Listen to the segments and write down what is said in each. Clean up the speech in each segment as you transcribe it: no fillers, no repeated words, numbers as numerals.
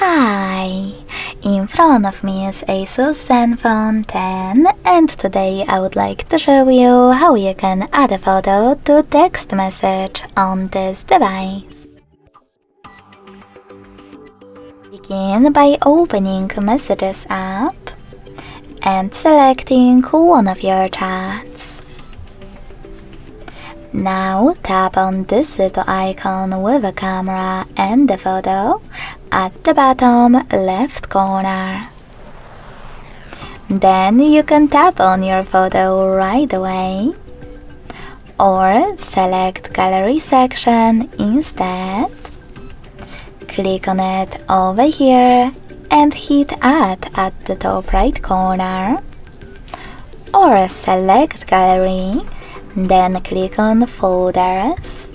Hi! In front of me is ASUS ZenFone 10 and today I would like to show you how you can add a photo to text message on this device. Begin by opening Messages app and selecting one of your chats. Now tap on this little icon with a camera and the photo at the bottom left corner. Then you can tap on your photo right away or select Gallery section instead. Click on it over here and hit Add at the top right corner, or select Gallery, then click on Folders.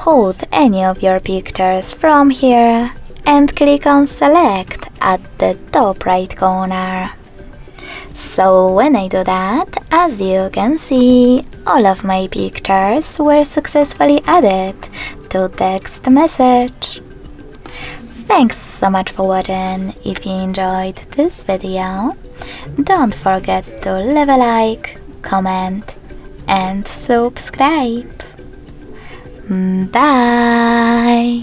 Hold any of your pictures from here and click on Select at the top right corner. So when I do that, as you can see, all of my pictures were successfully added to text message. Thanks so much for watching. If you enjoyed this video, don't forget to leave a like, comment and subscribe. Bye!